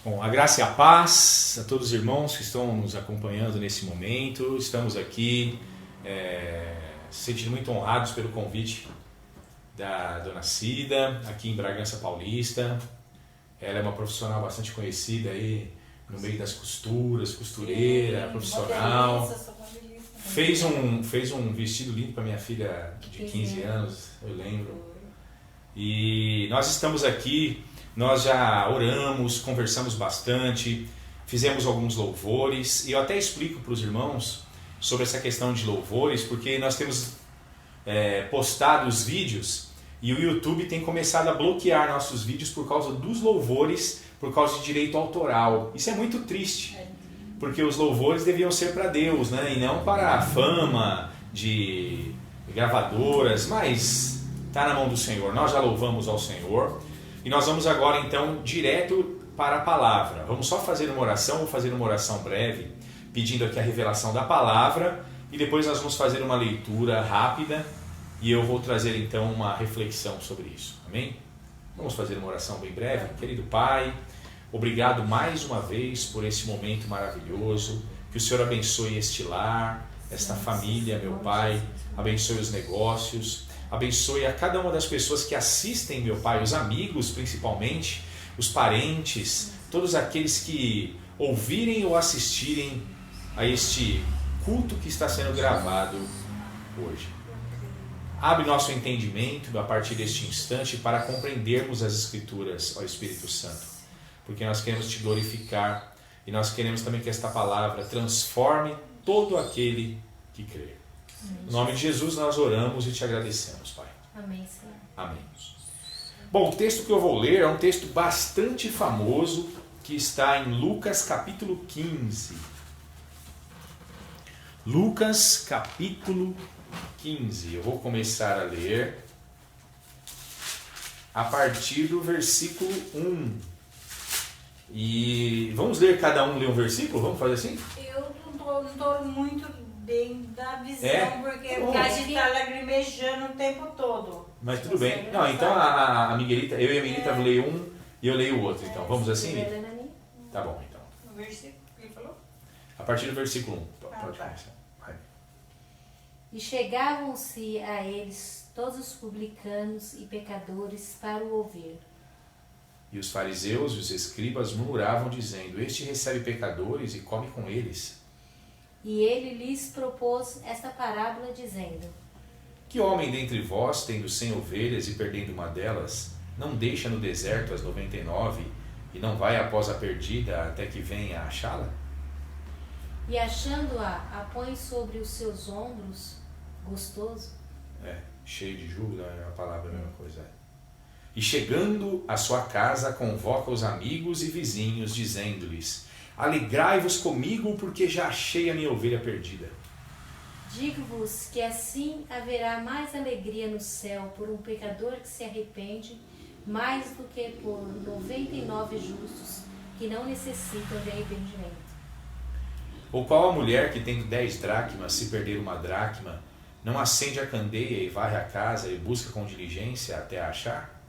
Bom, a graça e a paz a todos os irmãos que estão nos acompanhando nesse momento. Estamos aqui se sentindo muito honrados pelo convite da dona Cida, aqui em Bragança Paulista. Ela é uma profissional bastante conhecida aí no meio das costuras, costureira, profissional. Fez um vestido lindo para minha filha de 15 anos, eu lembro. E nós estamos aqui, nós já oramos, conversamos bastante, fizemos alguns louvores, e eu até explico para os irmãos sobre essa questão de louvores, porque nós temos postado os vídeos e o YouTube tem começado a bloquear nossos vídeos por causa dos louvores, por causa de direito autoral. Isso é muito triste, porque os louvores deviam ser para Deus, né? E não para a fama de gravadoras, mas está na mão do Senhor. Nós já louvamos ao Senhor e nós vamos agora então direto para a palavra. Vamos só fazer uma oração, vou fazer uma oração breve, pedindo aqui a revelação da palavra, e depois nós vamos fazer uma leitura rápida e eu vou trazer então uma reflexão sobre isso. Amém? Vamos fazer uma oração bem breve. Querido Pai, obrigado mais uma vez por esse momento maravilhoso. Que o Senhor abençoe este lar, esta família, meu Pai. Abençoe os negócios. Abençoe a cada uma das pessoas que assistem, meu Pai, os amigos principalmente, os parentes, todos aqueles que ouvirem ou assistirem a este culto que está sendo gravado hoje. Abre nosso entendimento a partir deste instante para compreendermos as Escrituras, ó Espírito Santo, porque nós queremos Te glorificar e nós queremos também que esta palavra transforme todo aquele que crê. No nome de Jesus nós oramos e Te agradecemos, Pai. Amém, Senhor. Amém. Bom, o texto que eu vou ler é um texto bastante famoso que está em Lucas capítulo 15. Lucas capítulo 15. Eu vou começar a ler a partir do versículo 1. E vamos ler, cada um ler um versículo? Vamos fazer assim? Eu não estou muito bem da visão, porque a gente está lagrimejando o tempo todo. Mas tudo bem. Não, então a Miguelita, eu e a Miguelita leio um e eu leio o outro. Então, vamos assim? Tá bom, então. O versículo que ele falou? A partir do versículo 1. Pode começar. E chegavam-se a eles todos os publicanos e pecadores para o ouvir. E os fariseus e os escribas murmuravam, dizendo: Este recebe pecadores e come com eles. E ele lhes propôs esta parábola, dizendo: Que homem dentre vós, tendo 100 ovelhas e perdendo uma delas, não deixa no deserto as 99 e não vai após a perdida até que venha a achá-la? E achando-a, a põe sobre os seus ombros, gostoso. Cheio de júbilo, é a palavra, a mesma coisa. E chegando à sua casa, convoca os amigos e vizinhos, dizendo-lhes: Alegrai-vos comigo, porque já achei a minha ovelha perdida. Digo-vos que assim haverá mais alegria no céu por um pecador que se arrepende, mais do que por 99 justos que não necessitam de arrependimento. Ou qual a mulher que tendo 10 dracmas, se perder uma dracma, não acende a candeia e varre a casa e busca com diligência até a achar?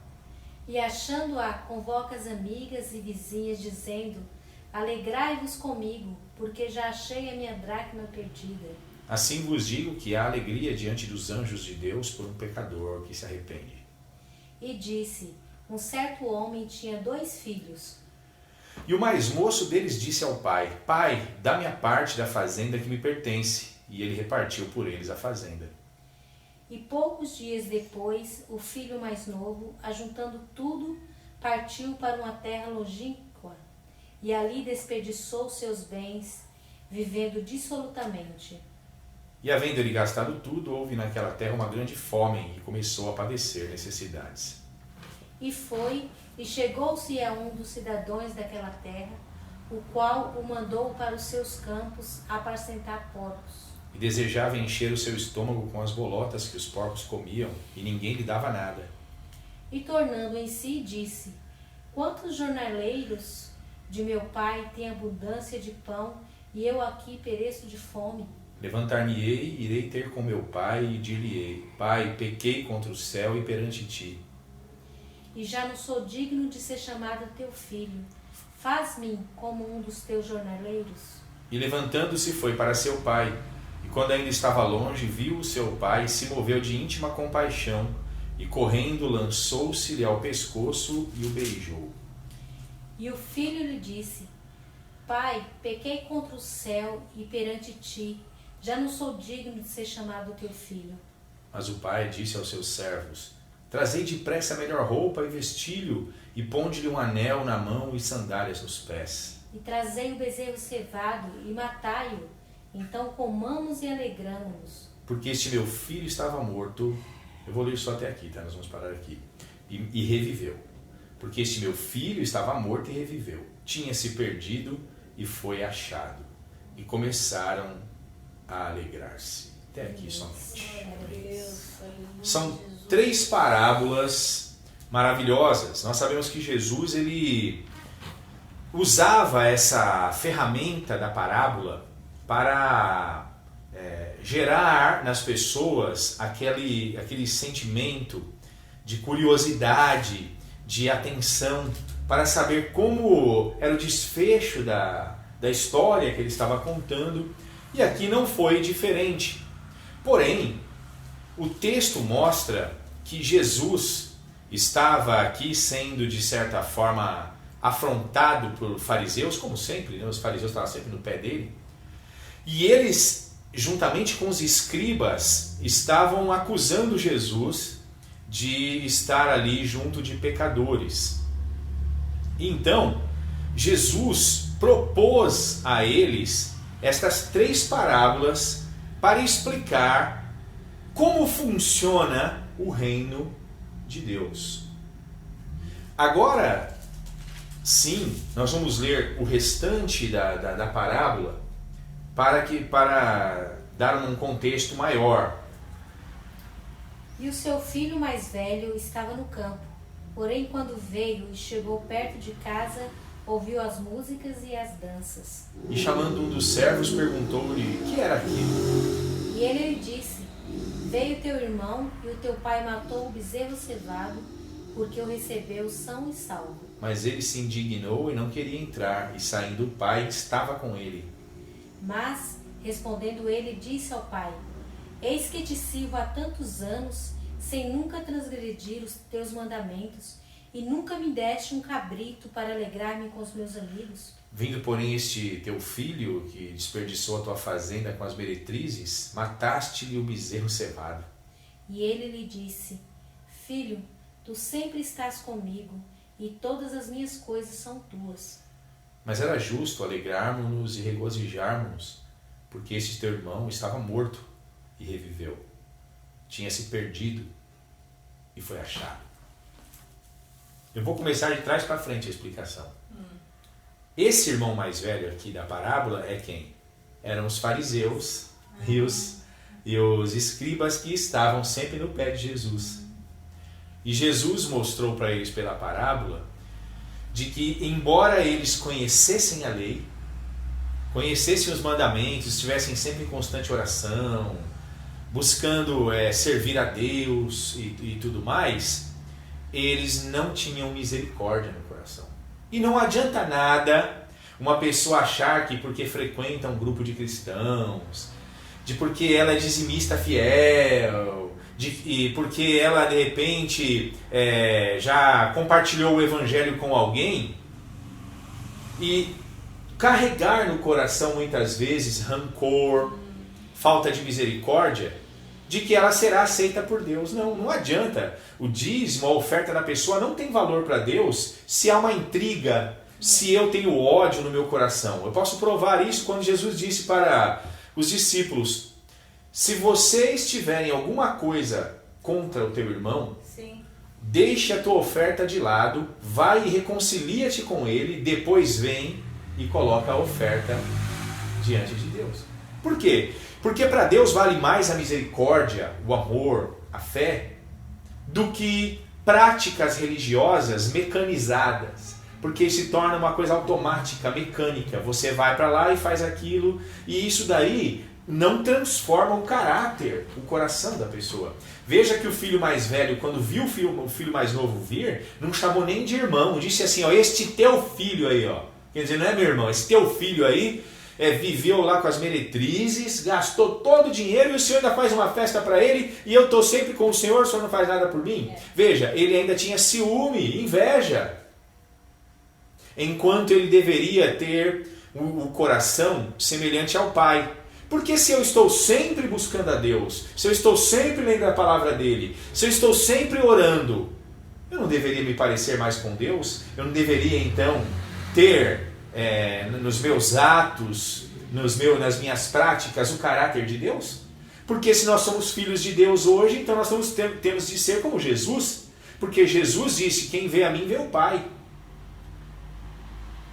E achando-a, convoca as amigas e vizinhas, dizendo: Alegrai-vos comigo, porque já achei a minha dracma perdida. Assim vos digo que há alegria diante dos anjos de Deus por um pecador que se arrepende. E disse: Um certo homem tinha 2 filhos. E o mais moço deles disse ao pai: Pai, dá-me a parte da fazenda que me pertence. E ele repartiu por eles a fazenda. E poucos dias depois, o filho mais novo, ajuntando tudo, partiu para uma terra longínqua, e ali desperdiçou seus bens, vivendo dissolutamente. E havendo ele gastado tudo, houve naquela terra uma grande fome, e começou a padecer necessidades. E foi, e chegou-se a um dos cidadãos daquela terra, o qual o mandou para os seus campos apacentar porcos. E desejava encher o seu estômago com as bolotas que os porcos comiam, e ninguém lhe dava nada. E tornando em si, disse: Quantos jornaleiros de meu pai têm abundância de pão, e eu aqui pereço de fome? Levantar-me-ei, irei ter com meu pai, e dir-lhe-ei: Pai, pequei contra o céu e perante ti. e já não sou digno de ser chamado teu filho. Faz-me como um dos teus jornaleiros. E levantando-se foi para seu pai, e quando ainda estava longe, viu o seu pai, se moveu de íntima compaixão, e correndo lançou-se-lhe ao pescoço e o beijou. E o filho lhe disse: Pai, pequei contra o céu e perante ti, já não sou digno de ser chamado teu filho. Mas o pai disse aos seus servos: Trazei depressa a melhor roupa e vestilho, e ponde-lhe um anel na mão e sandálias nos pés. E trazei o bezerro cevado e matai-o, então comamos e alegramo-nos. Porque este meu filho estava morto, eu vou ler só até aqui, tá? Nós vamos parar aqui. E reviveu. Porque este meu filho estava morto e reviveu. Tinha se perdido e foi achado. E começaram a alegrar-se. Até aqui somente. São 3 parábolas maravilhosas. Nós sabemos que Jesus ele usava essa ferramenta da parábola para gerar nas pessoas aquele sentimento de curiosidade, de atenção, para saber como era o desfecho da história que ele estava contando. E aqui não foi diferente. Porém, o texto mostra que Jesus estava aqui sendo, de certa forma, afrontado por fariseus, como sempre, né? Os fariseus estavam sempre no pé dele. E eles, juntamente com os escribas, estavam acusando Jesus de estar ali junto de pecadores. E então, Jesus propôs a eles estas 3 parábolas para explicar como funciona o reino de Deus. Agora, sim, nós vamos ler o restante da parábola para dar um contexto maior. E o seu filho mais velho estava no campo. Porém, quando veio e chegou perto de casa, ouviu as músicas e as danças. E chamando um dos servos, perguntou-lhe o que era aquilo. E ele lhe disse: Veio teu irmão e o teu pai matou o bezerro cevado, porque o recebeu são e salvo. Mas ele se indignou e não queria entrar, e saindo o pai estava com ele. Mas, respondendo ele, disse ao pai: Eis que te sirvo há tantos anos, sem nunca transgredir os teus mandamentos, e nunca me deste um cabrito para alegrar-me com os meus amigos. Vindo, porém, este teu filho, que desperdiçou a tua fazenda com as meretrizes, mataste-lhe o bezerro cevado. E ele lhe disse: Filho, tu sempre estás comigo, e todas as minhas coisas são tuas. Mas era justo alegrarmos-nos e regozijarmos, porque este teu irmão estava morto e reviveu. Tinha se perdido e foi achado. Eu vou começar de trás para frente a explicação. Esse irmão mais velho aqui da parábola é quem? Eram os fariseus e os escribas que estavam sempre no pé de Jesus. E Jesus mostrou para eles pela parábola de que, embora eles conhecessem a lei, conhecessem os mandamentos, estivessem sempre em constante oração, buscando servir a Deus e tudo mais, eles não tinham misericórdia no coração. E não adianta nada uma pessoa achar que porque frequenta um grupo de cristãos, de porque ela é dizimista fiel, e porque ela de repente já compartilhou o evangelho com alguém, e carregar no coração muitas vezes rancor, falta de misericórdia, de que ela será aceita por Deus. Não adianta. O dízimo, a oferta da pessoa não tem valor para Deus se há uma intriga, se eu tenho ódio no meu coração. Eu posso provar isso quando Jesus disse para os discípulos: se vocês tiverem alguma coisa contra o teu irmão, Sim. deixe a tua oferta de lado, vai e reconcilia-te com ele, depois vem e coloca a oferta diante de Deus. Por quê? Porque para Deus vale mais a misericórdia, o amor, a fé, do que práticas religiosas mecanizadas. Porque se torna uma coisa automática, mecânica. Você vai para lá e faz aquilo, e isso daí não transforma o caráter, o coração da pessoa. Veja que o filho mais velho, quando viu o filho mais novo vir, não chamou nem de irmão, disse assim, ó, este teu filho aí, ó. Quer dizer, não é meu irmão, esse teu filho aí viveu lá com as meretrizes, gastou todo o dinheiro e o senhor ainda faz uma festa para ele e eu estou sempre com o senhor não faz nada por mim? Veja, ele ainda tinha ciúme, inveja. Enquanto ele deveria ter o coração semelhante ao pai. Porque se eu estou sempre buscando a Deus, se eu estou sempre lendo a palavra dele, se eu estou sempre orando, eu não deveria me parecer mais com Deus? Eu não deveria então ter nos meus atos, nas minhas práticas, o caráter de Deus? Porque se nós somos filhos de Deus hoje, então nós temos de ser como Jesus. Porque Jesus disse, quem vê a mim vê o Pai.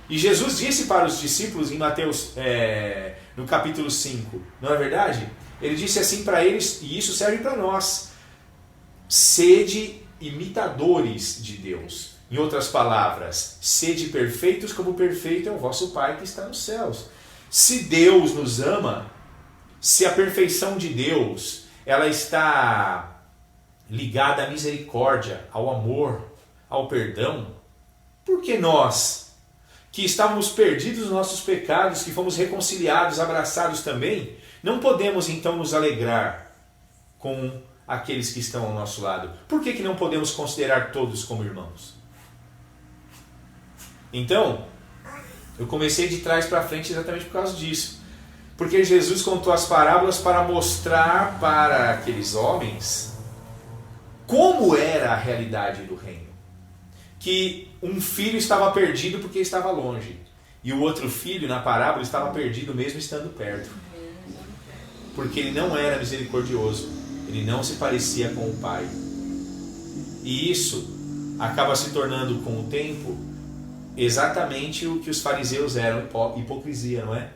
E Jesus disse para os discípulos em Mateus, no capítulo 5, não é verdade? Ele disse assim para eles, e isso serve para nós, sede imitadores de Deus. Em outras palavras, sede perfeitos como perfeito é o vosso Pai que está nos céus. Se Deus nos ama, se a perfeição de Deus ela está ligada à misericórdia, ao amor, ao perdão, por que nós, que estávamos perdidos nos nossos pecados, que fomos reconciliados, abraçados também, não podemos então nos alegrar com aqueles que estão ao nosso lado? Por que não podemos considerar todos como irmãos? Então, eu comecei de trás para frente exatamente por causa disso. Porque Jesus contou as parábolas para mostrar para aqueles homens como era a realidade do reino. Que um filho estava perdido porque estava longe. E o outro filho, na parábola, estava perdido mesmo estando perto. Porque ele não era misericordioso. Ele não se parecia com o Pai. E isso acaba se tornando, com o tempo, exatamente o que os fariseus eram, hipocrisia, não é?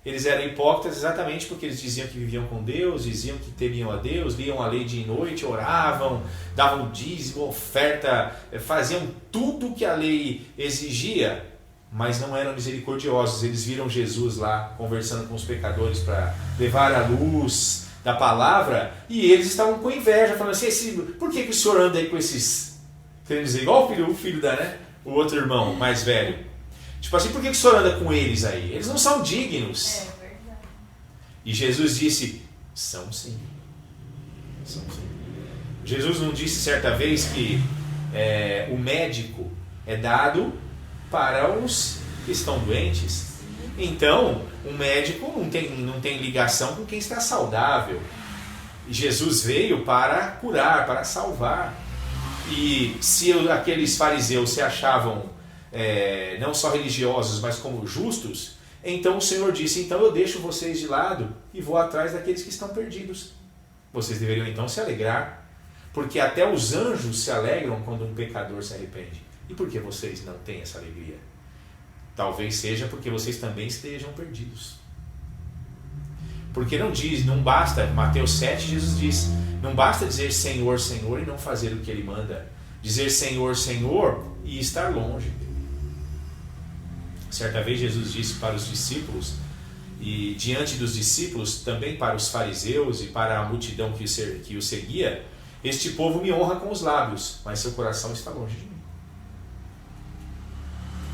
Eles eram hipócritas exatamente porque eles diziam que viviam com Deus, diziam que temiam a Deus, liam a lei de noite, oravam, davam dízimo, oferta, faziam tudo o que a lei exigia, mas não eram misericordiosos. Eles viram Jesus lá conversando com os pecadores para levar a luz da palavra e eles estavam com inveja, falando assim, por que o senhor anda aí com esses... Querendo dizer, igual o filho da, né? O outro irmão mais velho. Tipo assim, por que o senhor anda com eles aí? Eles não são dignos. É verdade. E Jesus disse, são sim. São sim. Jesus não disse certa vez que o médico é dado para os que estão doentes. Então, um médico não tem ligação com quem está saudável. Jesus veio para curar, para salvar. E se aqueles fariseus se achavam não só religiosos, mas como justos, então o Senhor disse, então eu deixo vocês de lado e vou atrás daqueles que estão perdidos. Vocês deveriam então se alegrar, porque até os anjos se alegram quando um pecador se arrepende. E por que vocês não têm essa alegria? Talvez seja porque vocês também estejam perdidos. Porque não basta, Mateus 7, Jesus diz, não basta dizer Senhor, Senhor e não fazer o que Ele manda. Dizer Senhor, Senhor e estar longe. Certa vez Jesus disse para os discípulos, e diante dos discípulos, também para os fariseus e para a multidão que o seguia, este povo me honra com os lábios, mas seu coração está longe de mim.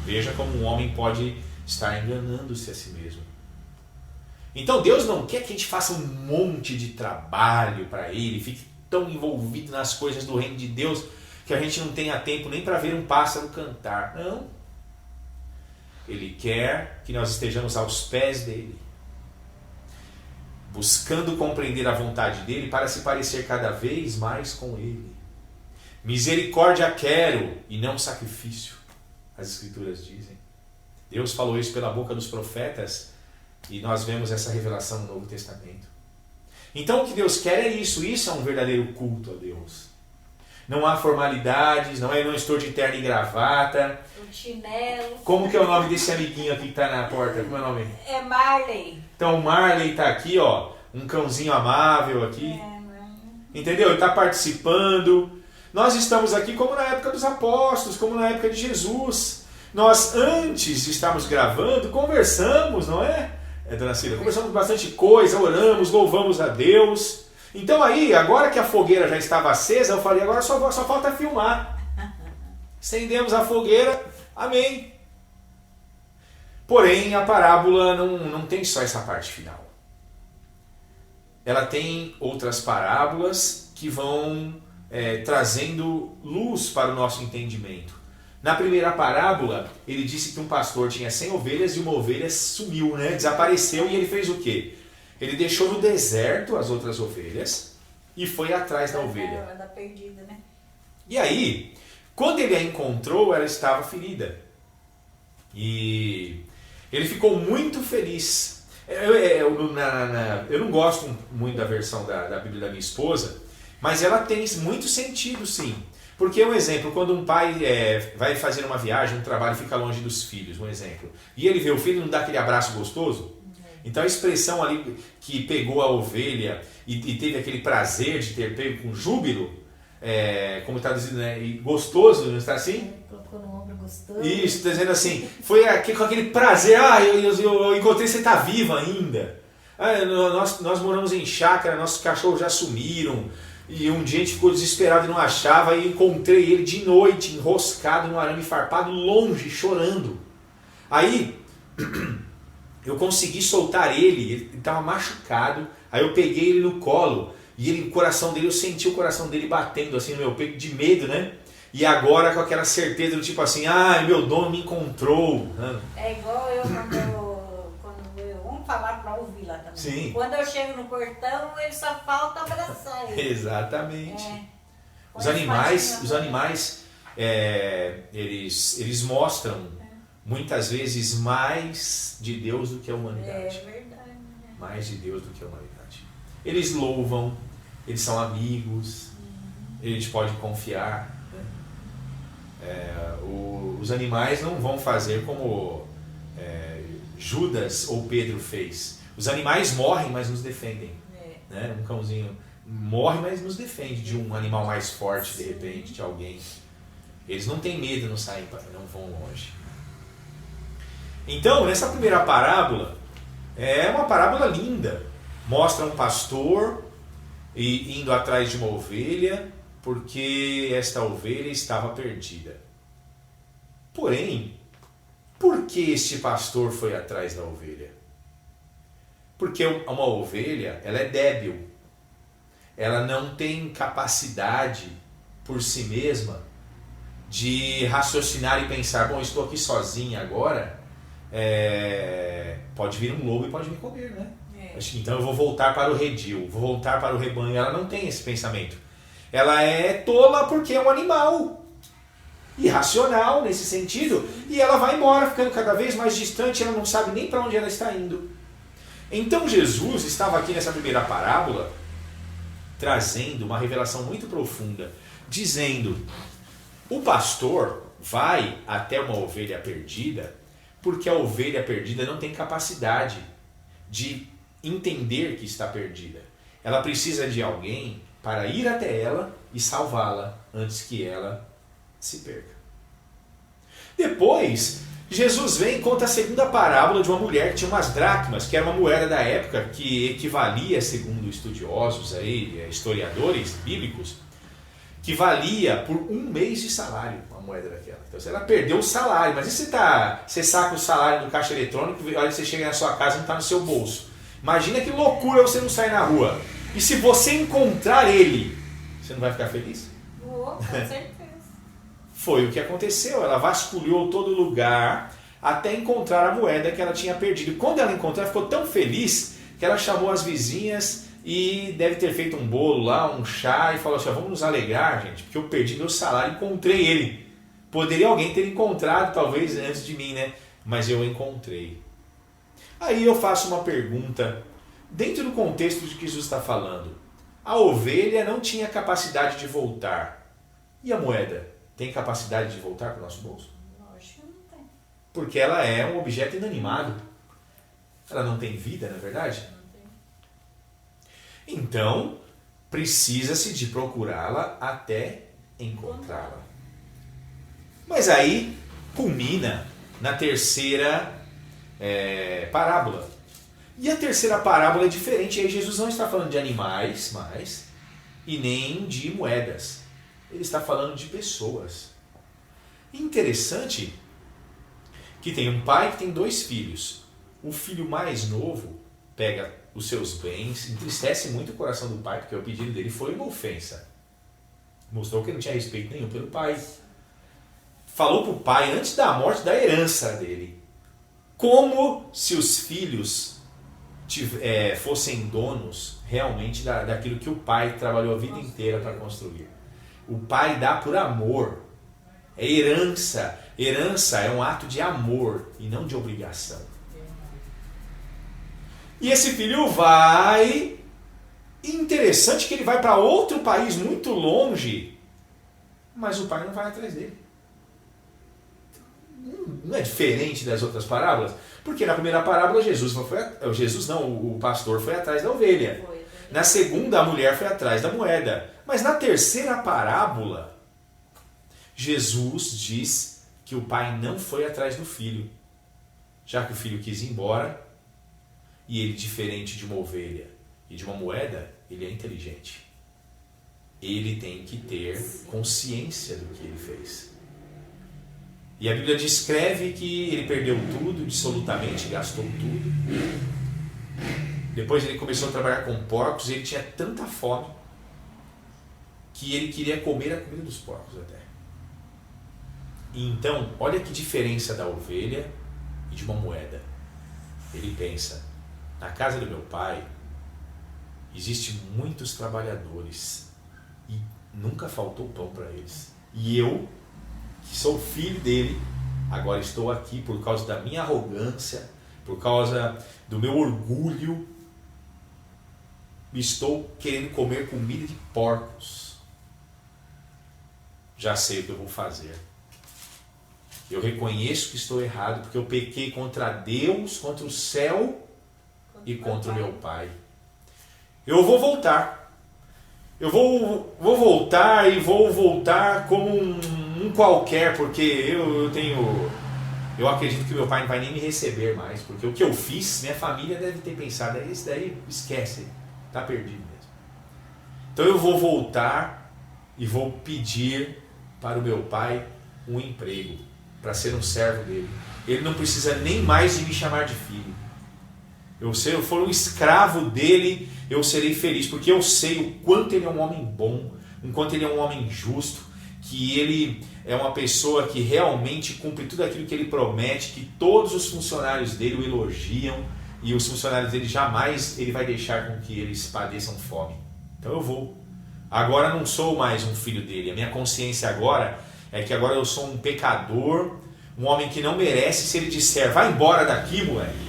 Veja como um homem pode estar enganando-se a si mesmo. Então Deus não quer que a gente faça um monte de trabalho para Ele, fique tão envolvido nas coisas do reino de Deus, que a gente não tenha tempo nem para ver um pássaro cantar. Não. Ele quer que nós estejamos aos pés dele, buscando compreender a vontade dele para se parecer cada vez mais com ele. Misericórdia quero e não sacrifício, as Escrituras dizem. Deus falou isso pela boca dos profetas e nós vemos essa revelação no Novo Testamento. Então o que Deus quer é isso é um verdadeiro culto a Deus. Não há formalidades, não estou de terno e gravata. O chinelo. Como que é o nome desse amiguinho aqui que está na porta? Como é o nome? É Marley. Então o Marley está aqui, ó, um cãozinho amável aqui. Entendeu? Ele está participando. Nós estamos aqui como na época dos apóstolos, como na época de Jesus. Nós, antes de estarmos gravando, conversamos, não é? Dona Cida? Conversamos bastante coisa, oramos, louvamos a Deus. Então aí, agora que a fogueira já estava acesa, eu falei, agora só falta filmar. Acendemos a fogueira, amém. Porém, a parábola não tem só essa parte final. Ela tem outras parábolas que vão trazendo luz para o nosso entendimento. Na primeira parábola, ele disse que um pastor tinha 100 ovelhas e uma ovelha sumiu, né? Desapareceu, e ele fez o quê? Ele deixou no deserto as outras ovelhas e foi atrás da ovelha. Da perdida, né? E aí, quando ele a encontrou, ela estava ferida. E ele ficou muito feliz. Eu não gosto muito da versão da Bíblia da minha esposa, mas ela tem muito sentido, sim. Porque, um exemplo, quando um pai vai fazer uma viagem, um trabalho, e fica longe dos filhos, um exemplo, e ele vê o filho, não dá aquele abraço gostoso? Então a expressão ali que pegou a ovelha e teve aquele prazer de ter pego com júbilo, como está dizendo, né? E gostoso, não está assim? Colocou no ombro gostoso. Isso, está dizendo assim, foi com aquele prazer, eu encontrei, você está viva ainda. Nós moramos em chácara, nossos cachorros já sumiram, e um dia a gente ficou desesperado e não achava, e encontrei ele de noite, enroscado no arame farpado, longe, chorando. Aí eu consegui soltar ele estava machucado, aí eu peguei ele no colo, e o coração dele, eu senti o coração dele batendo assim no meu peito, de medo, né? E agora com aquela certeza do tipo assim, meu dono me encontrou. É igual eu vamos falar para ouvir lá também. Sim. Quando eu chego no portão, ele só falta abraçar ele. Exatamente. Os animais eles mostram muitas vezes mais de Deus do que a humanidade. É verdade. Mais de Deus do que a humanidade. Eles louvam, eles são amigos, a gente pode confiar. Os animais não vão fazer como Judas ou Pedro fez. Os animais morrem, mas nos defendem. Né? Um cãozinho morre, mas nos defende de um animal mais forte, de repente, de alguém. Eles não têm medo, não vão longe. Então, nessa primeira parábola, é uma parábola linda. Mostra um pastor indo atrás de uma ovelha, porque esta ovelha estava perdida. Porém, por que este pastor foi atrás da ovelha? Porque uma ovelha, ela é débil. Ela não tem capacidade por si mesma de raciocinar e pensar, bom, estou aqui sozinha agora, pode vir um lobo e pode me comer, né? Então eu vou voltar para o redil, vou voltar para o rebanho. Ela não tem esse pensamento. Ela é tola porque é um animal. Irracional nesse sentido. E ela vai embora, ficando cada vez mais distante, ela não sabe nem para onde ela está indo. Então Jesus estava aqui nessa primeira parábola, trazendo uma revelação muito profunda, dizendo, o pastor vai até uma ovelha perdida, porque a ovelha perdida não tem capacidade de entender que está perdida. Ela precisa de alguém para ir até ela e salvá-la antes que ela se perca. Depois, Jesus vem e conta a segunda parábola de uma mulher que tinha umas dracmas, que era uma moeda da época que equivalia, segundo estudiosos, historiadores bíblicos, que valia por 1 mês de salário, uma moeda daquela. Então ela perdeu o salário, mas e você saca o salário do caixa eletrônico e olha, você chega na sua casa e não está no seu bolso. Imagina que loucura você não sair na rua. E se você encontrar ele, você não vai ficar feliz? Com certeza. Foi o que aconteceu. Ela vasculhou todo lugar até encontrar a moeda que ela tinha perdido. E quando ela encontrou, ela ficou tão feliz que ela chamou as vizinhas e deve ter feito um bolo lá, um chá, e falou assim, vamos nos alegrar, gente, porque eu perdi meu salário e encontrei ele. Poderia alguém ter encontrado, talvez, antes de mim, né? Mas eu encontrei. Aí eu faço uma pergunta, dentro do contexto de que Jesus está falando. A ovelha não tinha capacidade de voltar. E a moeda? Tem capacidade de voltar para o nosso bolso? Lógico que não tem. Porque ela é um objeto inanimado. Ela não tem vida, não é verdade? Não tem. Então, precisa-se de procurá-la até encontrá-la. Mas aí, culmina na terceira parábola. E a terceira parábola é diferente. Aí Jesus não está falando de animais mais e nem de moedas. Ele está falando de pessoas. Interessante que tem um pai que tem 2 filhos. O filho mais novo pega os seus bens, entristece muito o coração do pai, porque o pedido dele foi uma ofensa. Mostrou que ele não tinha respeito nenhum pelo pai. Falou para o pai, antes da morte, da herança dele. Como se os filhos fossem donos realmente daquilo que o pai trabalhou a vida inteira para construir. O pai dá por amor. É herança. Herança é um ato de amor e não de obrigação. E esse filho vai... Interessante que ele vai para outro país muito longe, mas o pai não vai atrás dele. Não é diferente das outras parábolas? Porque na primeira parábola o pastor foi atrás da ovelha. Na segunda, a mulher foi atrás da moeda. Mas na terceira parábola, Jesus diz que o pai não foi atrás do filho, já que o filho quis ir embora, e ele, diferente de uma ovelha e de uma moeda, ele é inteligente. Ele tem que ter consciência do que ele fez. E a Bíblia descreve que ele perdeu tudo, absolutamente, gastou tudo. Depois ele começou a trabalhar com porcos e ele tinha tanta fome que ele queria comer a comida dos porcos até. E então, olha que diferença da ovelha e de uma moeda. Ele pensa, na casa do meu pai existem muitos trabalhadores e nunca faltou pão para eles. E eu, que sou filho dele, agora estou aqui por causa da minha arrogância, por causa do meu orgulho, estou querendo comer comida de porcos. Já sei o que eu vou fazer. Eu reconheço que estou errado, porque eu pequei contra Deus, contra o céu e contra o meu pai. Eu vou voltar. Eu vou voltar e vou voltar como um qualquer, porque eu acredito que meu pai não vai nem me receber mais, porque o que eu fiz, minha família deve ter pensado, esse daí esquece, está perdido mesmo. Então eu vou voltar e vou pedir para o meu pai um emprego, para ser um servo dele. Ele não precisa nem mais de me chamar de filho. Se eu for um escravo dele, eu serei feliz, porque eu sei o quanto ele é um homem bom, o quanto ele é um homem justo, que ele é uma pessoa que realmente cumpre tudo aquilo que ele promete, que todos os funcionários dele o elogiam, e os funcionários dele jamais ele vai deixar com que eles padeçam fome. Então eu vou. Agora não sou mais um filho dele, a minha consciência agora é que agora eu sou um pecador, um homem que não merece. Se ele disser, vai embora daqui, moleque,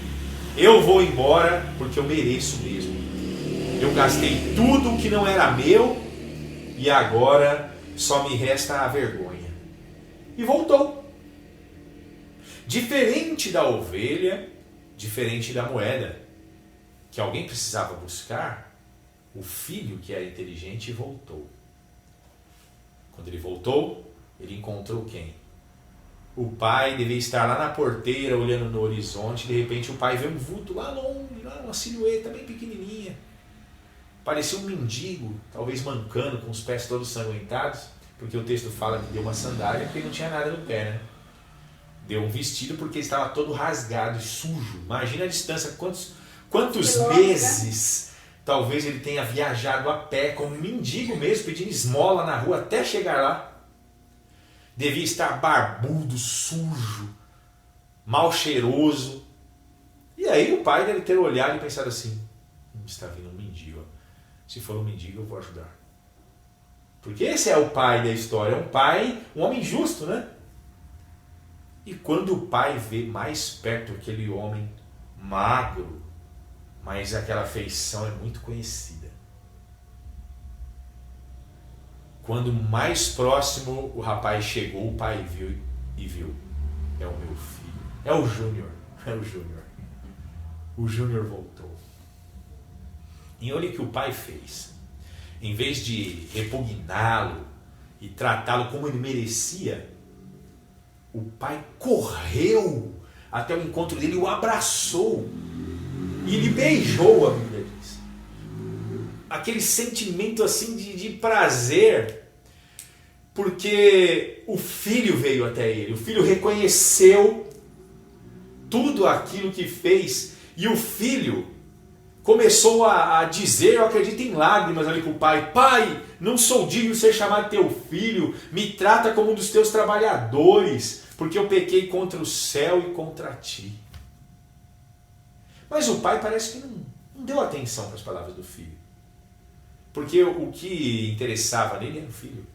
eu vou embora porque eu mereço mesmo. Eu gastei tudo que não era meu e agora só me resta a vergonha. E voltou. Diferente da ovelha, diferente da moeda, que alguém precisava buscar, o filho que era inteligente voltou. Quando ele voltou, ele encontrou quem? O pai devia estar lá na porteira, olhando no horizonte. De repente o pai vê um vulto lá longe, lá uma silhueta bem pequenininha. Parecia um mendigo, talvez mancando, com os pés todos sanguentados, porque o texto fala que deu uma sandália porque não tinha nada no pé, né? Deu um vestido porque estava todo rasgado e sujo. Imagina a distância, quantos meses talvez ele tenha viajado a pé, como um mendigo mesmo, pedindo esmola na rua até chegar lá. Devia estar barbudo, sujo, mal cheiroso. E aí o pai deve ter olhado e pensado assim, está vindo um mendigo. Se for um mendigo eu vou ajudar. Porque esse é o pai da história, é um pai, um homem justo, né? E quando o pai vê mais perto aquele homem magro, mas aquela feição é muito conhecida. Quando mais próximo o rapaz chegou, o pai viu e viu. É o meu filho. É o Júnior. É o Júnior. O Júnior voltou. E olha o que o pai fez. Em vez de repugná-lo e tratá-lo como ele merecia, o pai correu até o encontro dele e o abraçou. E ele beijou, a Bíblia diz. Aquele sentimento assim de prazer, porque o filho veio até ele, o filho reconheceu tudo aquilo que fez, e o filho começou a dizer, eu acredito em lágrimas ali com o pai: Pai, não sou digno de ser chamado teu filho, me trata como um dos teus trabalhadores, porque eu pequei contra o céu e contra ti. Mas o pai parece que não deu atenção para as palavras do filho, porque o que interessava nele era o filho.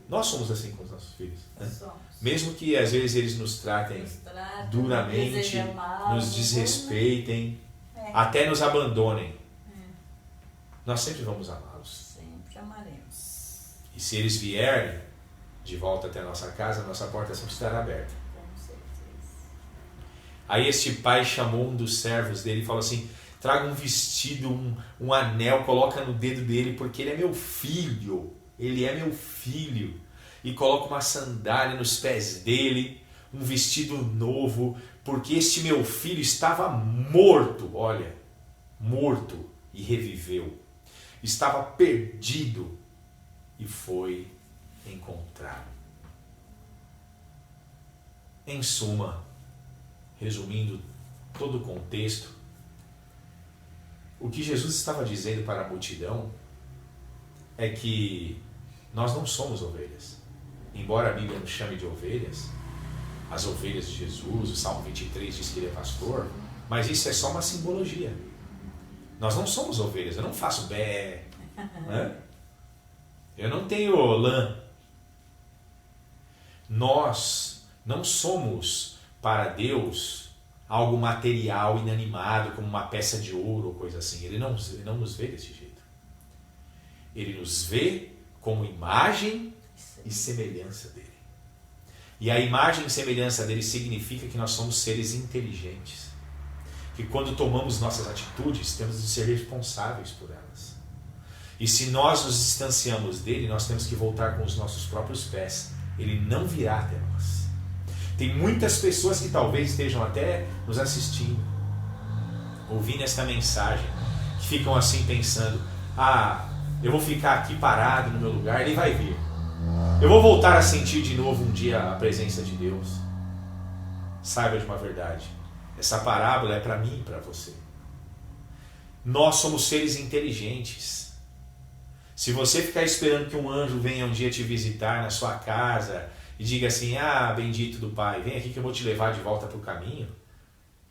Nós somos assim com os nossos filhos, né? Mesmo que às vezes eles nos tratem duramente, nos desrespeitem, até nos abandonem, nós sempre vamos amá-los. Sempre amaremos. E se eles vierem de volta até a nossa casa, nossa porta sempre estará aberta. Com certeza. Aí este pai chamou um dos servos dele e falou assim: traga um vestido, um anel, coloca no dedo dele, porque ele é meu filho. Ele é meu filho. E coloca uma sandália nos pés dele, um vestido novo, porque este meu filho estava morto, olha, morto e reviveu. Estava perdido e foi encontrado. Em suma, resumindo todo o contexto, o que Jesus estava dizendo para a multidão é que nós não somos ovelhas. Embora a Bíblia nos chame de ovelhas, as ovelhas de Jesus, o Salmo 23 diz que ele é pastor, mas isso é só uma simbologia. Nós não somos ovelhas, eu não faço bé, né? Eu não tenho lã. Nós não somos para Deus algo material, inanimado, como uma peça de ouro ou coisa assim. Ele não nos vê desse jeito. Ele nos vê como imagem e semelhança dele. E a imagem e semelhança dele significa que nós somos seres inteligentes. Que quando tomamos nossas atitudes, temos de ser responsáveis por elas. E se nós nos distanciamos dele, nós temos que voltar com os nossos próprios pés. Ele não virá até nós. Tem muitas pessoas que talvez estejam até nos assistindo, ouvindo esta mensagem, que ficam assim pensando: eu vou ficar aqui parado no meu lugar, ele vai vir. Eu vou voltar a sentir de novo um dia a presença de Deus. Saiba de uma verdade. Essa parábola é para mim e para você. Nós somos seres inteligentes. Se você ficar esperando que um anjo venha um dia te visitar na sua casa e diga assim: bendito do Pai, vem aqui que eu vou te levar de volta para o caminho,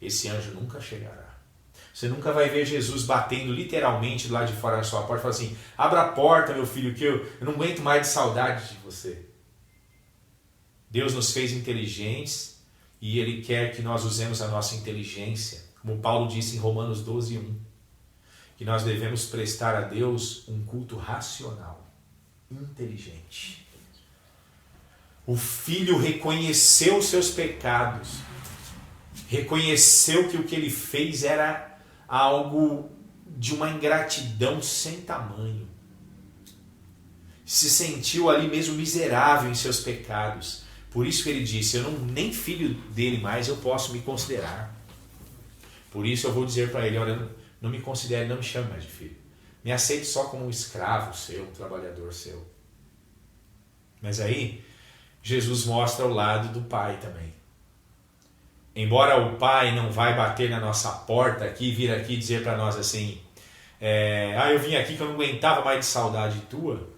esse anjo nunca chegará. Você nunca vai ver Jesus batendo literalmente lá de fora da sua porta e falar assim: abra a porta, meu filho, que eu não aguento mais de saudade de você. Deus nos fez inteligentes e Ele quer que nós usemos a nossa inteligência, como Paulo disse em Romanos 12:1, que nós devemos prestar a Deus um culto racional, inteligente. O filho reconheceu seus pecados, reconheceu que o que ele fez era algo de uma ingratidão sem tamanho. Se sentiu ali mesmo miserável em seus pecados. Por isso que ele disse: eu nem filho dele mais eu posso me considerar. Por isso eu vou dizer para ele: olha, não me considere, não me chame mais de filho. Me aceite só como um escravo seu, um trabalhador seu. Mas aí Jesus mostra o lado do pai também. Embora o pai não vai bater na nossa porta aqui, vir aqui dizer para nós assim: eu vim aqui que eu não aguentava mais de saudade tua.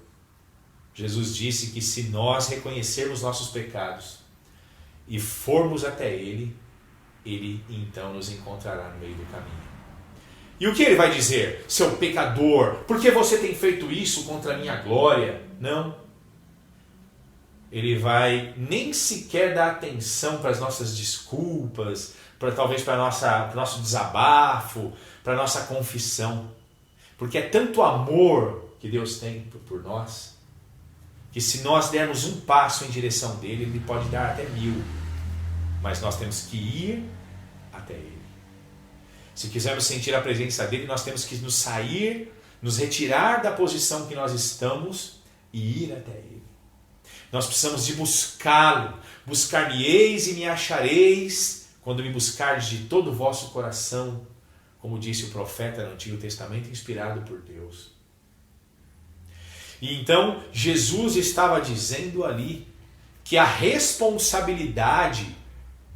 Jesus disse que se nós reconhecermos nossos pecados e formos até Ele, Ele então nos encontrará no meio do caminho. E o que Ele vai dizer? Seu pecador, por que você tem feito isso contra a minha glória? Não. Ele vai nem sequer dar atenção para as nossas desculpas, talvez para o nosso desabafo, para a nossa confissão. Porque é tanto amor que Deus tem por nós, que se nós dermos um passo em direção dele, Ele pode dar até 1000. Mas nós temos que ir até Ele. Se quisermos sentir a presença dele, nós temos que nos retirar da posição que nós estamos e ir até Ele. Nós precisamos de buscá-lo. Buscar-me-eis e me achareis, quando me buscardes de todo o vosso coração, como disse o profeta no Antigo Testamento, inspirado por Deus. E então Jesus estava dizendo ali que a responsabilidade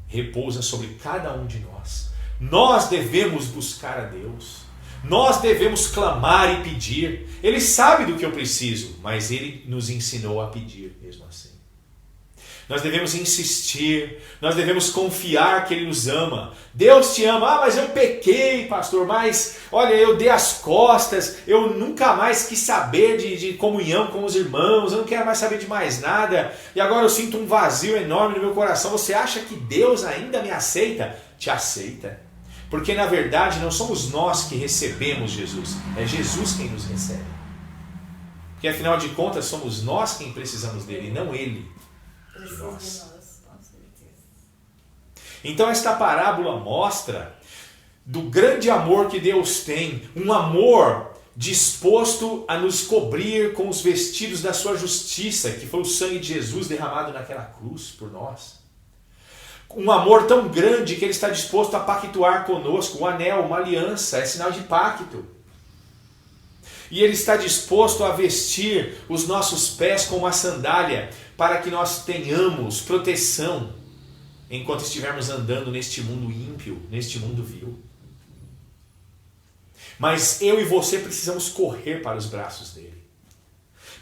repousa sobre cada um de nós. Nós devemos buscar a Deus. Nós devemos clamar e pedir. Ele sabe do que eu preciso, mas Ele nos ensinou a pedir mesmo assim. Nós devemos insistir, nós devemos confiar que Ele nos ama. Deus te ama. Ah, mas eu pequei, pastor, mas olha, eu dei as costas, eu nunca mais quis saber de comunhão com os irmãos, eu não quero mais saber de mais nada, e agora eu sinto um vazio enorme no meu coração. Você acha que Deus ainda me aceita? Te aceita. Porque na verdade não somos nós que recebemos Jesus, é Jesus quem nos recebe. Porque afinal de contas somos nós quem precisamos dele, não Ele. Então esta parábola mostra do grande amor que Deus tem, um amor disposto a nos cobrir com os vestidos da sua justiça, que foi o sangue de Jesus derramado naquela cruz por nós. Um amor tão grande que Ele está disposto a pactuar conosco, um anel, uma aliança, é sinal de pacto. E Ele está disposto a vestir os nossos pés com uma sandália, para que nós tenhamos proteção enquanto estivermos andando neste mundo ímpio, neste mundo vil. Mas eu e você precisamos correr para os braços dele.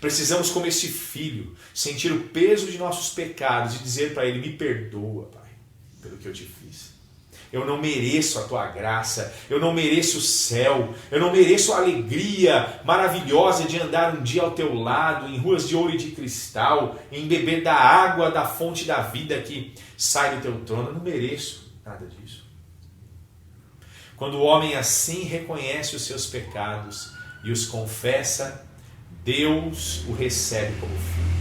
Precisamos, como este filho, sentir o peso de nossos pecados e dizer para ele: me perdoa, Pai, pelo que eu te fiz. Eu não mereço a tua graça, eu não mereço o céu, eu não mereço a alegria maravilhosa de andar um dia ao teu lado, em ruas de ouro e de cristal, em beber da água da fonte da vida que sai do teu trono. Eu não mereço nada disso. Quando o homem assim reconhece os seus pecados e os confessa, Deus o recebe como filho.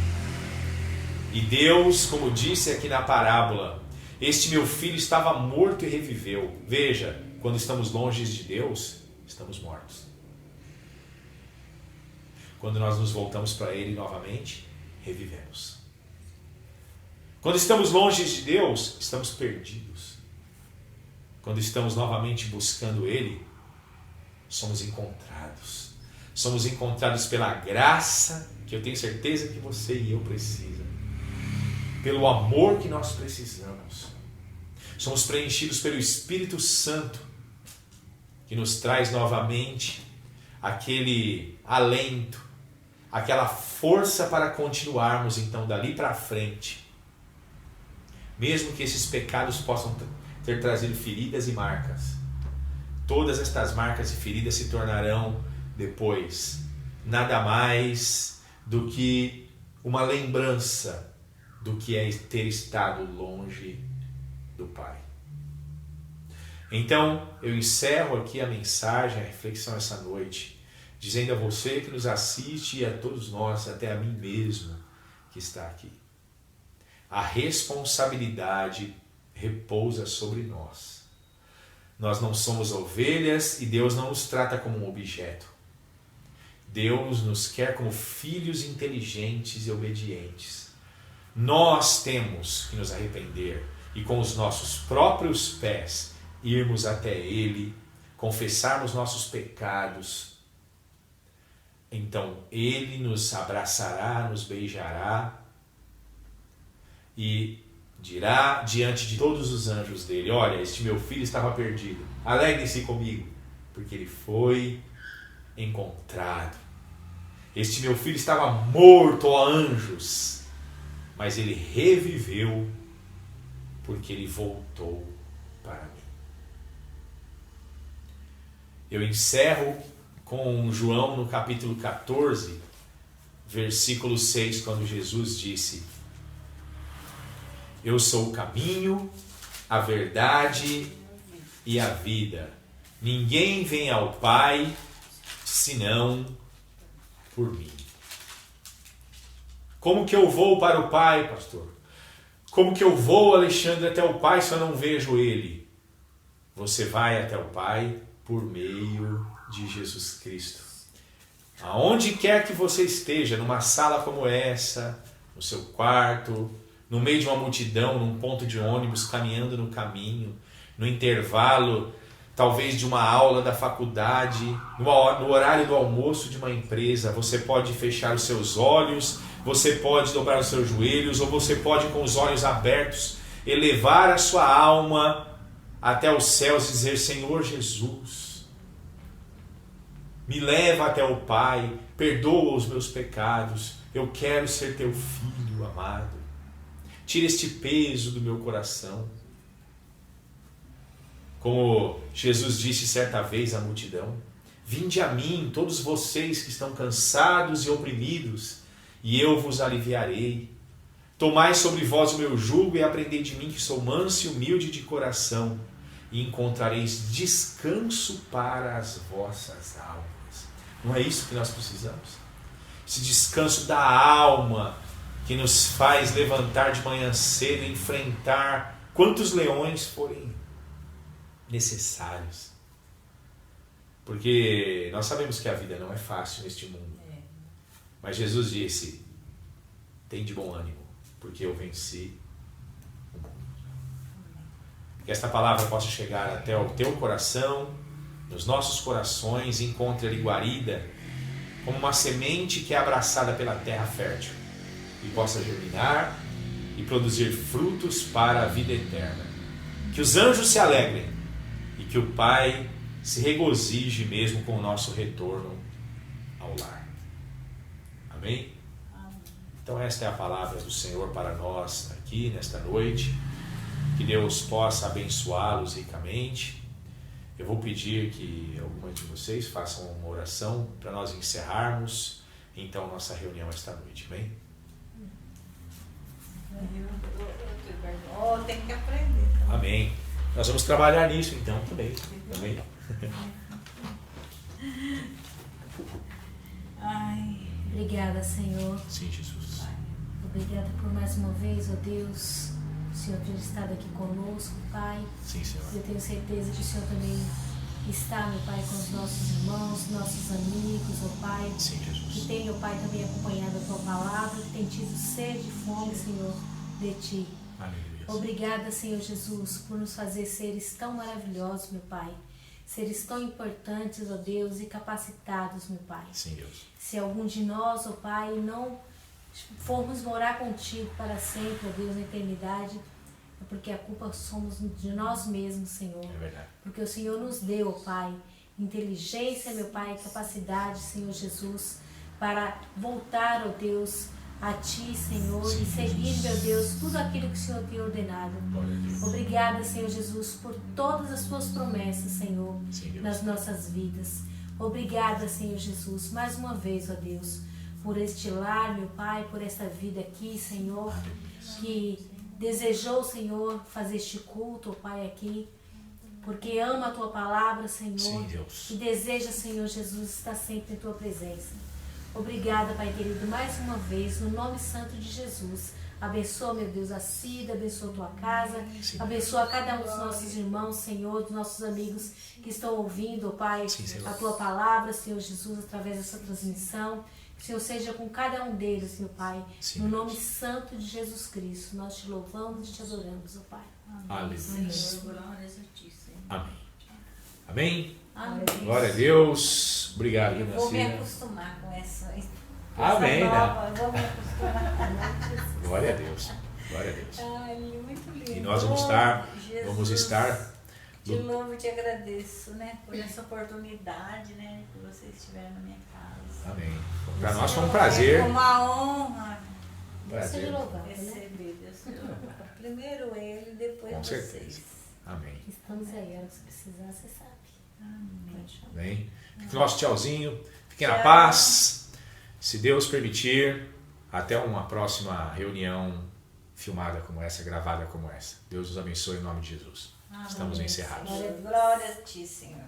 E Deus, como disse aqui na parábola, este meu filho estava morto e reviveu. Veja, quando estamos longe de Deus, estamos mortos. Quando nós nos voltamos para Ele novamente, revivemos. Quando estamos longe de Deus, estamos perdidos. Quando estamos novamente buscando Ele, somos encontrados. Somos encontrados pela graça, que eu tenho certeza que você e eu precisam. Pelo amor que nós precisamos. Somos preenchidos pelo Espírito Santo, que nos traz novamente aquele alento, aquela força para continuarmos então dali para frente. Mesmo que esses pecados possam ter trazido feridas e marcas, todas estas marcas e feridas se tornarão depois nada mais do que uma lembrança do que é ter estado longe do Pai. Então, eu encerro aqui a mensagem, a reflexão essa noite, dizendo a você que nos assiste e a todos nós, até a mim mesmo que está aqui. A responsabilidade repousa sobre nós. Nós não somos ovelhas e Deus não nos trata como um objeto. Deus nos quer como filhos inteligentes e obedientes. Nós temos que nos arrepender e com os nossos próprios pés irmos até Ele, confessarmos nossos pecados. Então Ele nos abraçará, nos beijará e dirá diante de todos os anjos dele: olha, este meu filho estava perdido, alegrem-se comigo, porque ele foi encontrado. Este meu filho estava morto, ó anjos, mas ele reviveu, porque ele voltou para mim. Eu encerro com João no capítulo 14, versículo 6, quando Jesus disse: eu sou o caminho, a verdade e a vida. Ninguém vem ao Pai senão por mim. Como que eu vou para o Pai, pastor? Como que eu vou, Alexandre, até o Pai se eu não vejo Ele? Você vai até o Pai por meio de Jesus Cristo. Aonde quer que você esteja, numa sala como essa, no seu quarto, no meio de uma multidão, num ponto de ônibus, caminhando no caminho, no intervalo talvez de uma aula da faculdade, no horário do almoço de uma empresa. Você pode fechar os seus olhos, você pode dobrar os seus joelhos, ou você pode, com os olhos abertos, elevar a sua alma até os céus e dizer: Senhor Jesus, me leva até o Pai, perdoa os meus pecados, eu quero ser teu filho amado, tira este peso do meu coração. Como Jesus disse certa vez à multidão: vinde a mim, todos vocês que estão cansados e oprimidos, e eu vos aliviarei. Tomai sobre vós o meu jugo e aprendei de mim, que sou manso e humilde de coração, e encontrareis descanso para as vossas almas. Não é isso que nós precisamos? Esse descanso da alma que nos faz levantar de manhã cedo e enfrentar quantos leões forem necessários. Porque nós sabemos que a vida não é fácil neste mundo. Mas Jesus disse: tem de bom ânimo, porque eu venci o mundo. Que esta palavra possa chegar até o teu coração, nos nossos corações, e encontre ali guarida como uma semente que é abraçada pela terra fértil e possa germinar e produzir frutos para a vida eterna. Que os anjos se alegrem e que o Pai se regozije mesmo com o nosso retorno ao lar. Amém? Então esta é a palavra do Senhor para nós aqui nesta noite. Que Deus possa abençoá-los ricamente. Eu vou pedir que alguns de vocês façam uma oração para nós encerrarmos então nossa reunião esta noite. Amém? Tem que aprender. Amém. Nós vamos trabalhar nisso então também. Amém? Obrigada, Senhor. Sim, Jesus. Obrigada por mais uma vez, ó Deus, o Senhor ter estado aqui conosco, Pai. Sim, Senhor. Eu tenho certeza que o Senhor também está, meu Pai, com os nossos irmãos, nossos amigos, ó Pai. Sim, Jesus. Que tem, ó Pai, também acompanhado a Tua palavra, que tem tido sede e fome, Senhor, de Ti. Aleluia. Obrigada, Senhor Jesus, por nos fazer seres tão maravilhosos, meu Pai. Seres tão importantes, ó Deus, e capacitados, meu Pai. Sim, Deus. Se algum de nós, ó Pai, não formos morar contigo para sempre, ó Deus, na eternidade, é porque a culpa somos de nós mesmos, Senhor. É verdade. Porque o Senhor nos deu, ó Pai, inteligência, meu Pai, capacidade, Senhor Jesus, para voltar, ó Deus, a Ti, Senhor, Sim, e seguir, Jesus. meu Deus, tudo aquilo que o Senhor tem ordenado. Glória a Deus. Obrigada, Senhor Jesus, por todas as Tuas promessas, Senhor, Sim, Deus. nas nossas vidas. Obrigada, Senhor Jesus, mais uma vez, ó Deus, por este lar, meu Pai, por esta vida aqui, Senhor, que desejou, Senhor, fazer este culto, ó Pai, aqui, porque ama a Tua palavra, Senhor, Sim, Deus. e deseja, Senhor Jesus, estar sempre em Tua presença. Obrigada, Pai querido, mais uma vez, no nome santo de Jesus. Abençoa, meu Deus, a Cida, abençoa a Tua casa, Sim. abençoa cada um dos nossos irmãos, Senhor, dos nossos amigos que estão ouvindo, ó Pai, Sim, Senhor. a Tua palavra, Senhor Jesus, através dessa transmissão. Que o Senhor seja com cada um deles, meu Pai, Sim, no Deus. nome santo de Jesus Cristo. Nós Te louvamos e Te adoramos, ó Pai. Aleluia. Glórias a Ti, Senhor. Amém. Amém? Amém. Glória a Deus. Obrigado, Eu vou me Renacina. acostumar com essa Amém, né? nova. Eu vou me acostumar. Glória a Deus. Glória a Deus. Ai, muito lindo. E nós vamos estar, Jesus. vamos estar De novo te agradeço, né, por essa oportunidade, né, que vocês tiveram na minha casa. Amém. Para nós foi um prazer. É uma honra Deus seja Prazer. louvado, né? receber Deus. Primeiro ele, depois Com vocês. certeza. Amém. Estamos aí, a hora que você precisar, você sabe. Amém. Amém. Fique o nosso tchauzinho. Fiquem na Tchau. paz. Se Deus permitir, até uma próxima reunião filmada como essa, gravada como essa. Deus os abençoe em nome de Jesus. Estamos Amém. encerrados. Glória a Ti, Senhor.